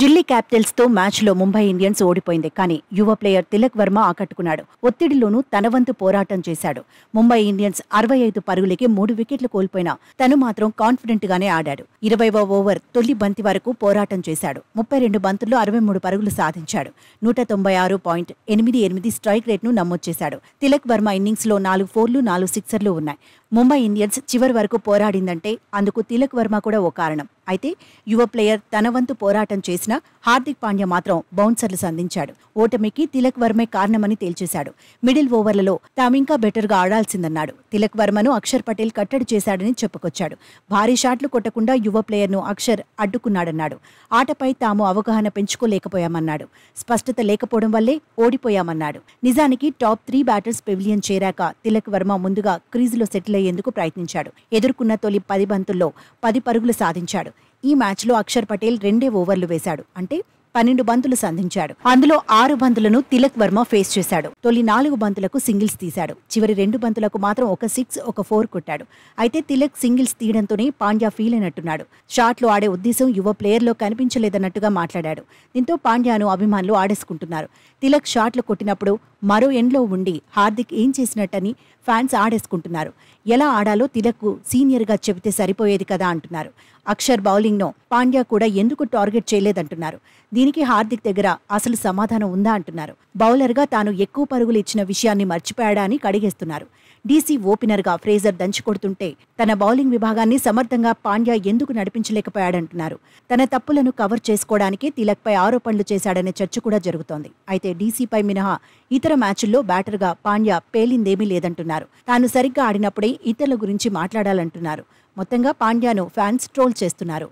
Delhi Capitals తో match లో Mumbai Indians ఓడిపోయింది. కానీ యువ ప్లేయర్ తిలక్ వర్మ ఆకట్టుకున్నాడు. ఒత్తిడిలోనూ తన వంతు పోరాటం చేశాడు. ముంబై ఇండియన్స్ 65 పరుగులకి 3 వికెట్లు కోల్పోయినా తను మాత్రం కాన్ఫిడెంట్ గానే ఆడాడు. 20వ ఓవర్ తొలి బంతి వరకు పోరాటం చేశాడు. 32 బంతుల్లో 63 పరుగులు సాధించాడు. 196.88 స్ట్రైక్ రేట్ను నమోదు చేశాడు. తిలక్ వర్మ ఇన్నింగ్స్ లో 4 ఫోర్లు 4 సిక్సర్లు ఉన్నాయి. ముంబై ఇండియన్స్ చివరి వరకు పోరాడిందంటే అందుకు తిలక్ వర్మ కూడా ఓ కారణం. అయితే యువ ప్లేయర్ తన వంతు పోరాటం చేసినా హార్దిక్ పాండ్యా మాత్రం బౌన్సర్లు సంధించాడు. ఓటమికి తిలక్ వర్మే కారణమని తేల్చేశాడు. మిడిల్ ఓవర్లలో తామింకా బెటర్గా ఆడాల్సిందన్నాడు. తిలక్ వర్మను అక్షర్ పటేల్ కట్టడి చేశాడని చెప్పుకొచ్చాడు. భారీ షాట్లు కొట్టకుండా యువ ప్లేయర్ను అక్షర్ అడ్డుకున్నాడన్నాడు. ఆటపై తాము అవగాహన పెంచుకోలేకపోయామన్నాడు. స్పష్టత లేకపోవడం వల్లే ఓడిపోయామన్నాడు. నిజానికి టాప్ 3 బ్యాటర్స్ పెవిలియన్ చేరాక తిలక్ వర్మ ముందుగా క్రీజులో సెటిల్ అయ్యేందుకు ప్రయత్నించాడు. ఎదుర్కొన్న తొలి 10 బంతుల్లో 10 పరుగులు సాధించాడు. ఈ మ్యాచ్లో అక్షర్ పటేల్ 2 ఓవర్లు వేశాడు. అంటే 12 బంతులు సంధించాడు. అందులో 6 బంతులను తిలక్ వర్మ ఫేస్ చేశాడు. తొలి 4 బంతులకు సింగిల్స్ తీశాడు. చివరి 2 బంతులకు మాత్రం ఒక 6, ఒక 4 కొట్టాడు. అయితే తిలక్ సింగిల్స్ తీయడంతోనే పాండ్యా ఫీల్ అయినట్టున్నాడు. షాట్లు ఆడే ఉద్దేశం యువ ప్లేయర్లో కనిపించలేదన్నట్టుగా మాట్లాడాడు. దీంతో పాండ్యాను అభిమానులు ఆడేసుకుంటున్నారు. తిలక్ షాట్లు కొట్టినప్పుడు మరో ఎండ్లో ఉండి హార్దిక్ ఏం చేసినట్టని ఫ్యాన్స్ ఆడేసుకుంటున్నారు. ఎలా ఆడాలో తిలక్కు సీనియర్గా చెబితే సరిపోయేది కదా అంటున్నారు. అక్షర్ బౌలింగ్ను పాండ్యా కూడా ఎందుకు టార్గెట్ చేయలేదంటున్నారు. దీనికి హార్దిక్ దగ్గర అసలు సమాధానం ఉందా అంటున్నారు. బౌలర్గా తాను ఎక్కువ పరుగులు ఇచ్చిన విషయాన్ని మర్చిపోయాడా అని కడిగేస్తున్నారు. డీసీ ఓపెనర్గా ఫ్రేజర్ దంచుకొడుతుంటే తన బౌలింగ్ విభాగాన్ని సమర్థంగా పాండ్యా ఎందుకు నడిపించలేకపోయాడంటున్నారు. తన తప్పులను కవర్ చేసుకోవడానికే తిలక్పై ఆరోపణలు చేశాడనే చర్చ కూడా జరుగుతోంది. అయితే డీసీపై మినహా ఇతర మ్యాచుల్లో బ్యాటర్గా పాండ్యా పేలిందేమీ లేదంటున్నారు. తాను సరిగ్గా ఆడినప్పుడే ఇతరుల గురించి మాట్లాడాలంటున్నారు. మొత్తంగా పాండ్యాను ఫ్యాన్స్ ట్రోల్ చేస్తున్నారు.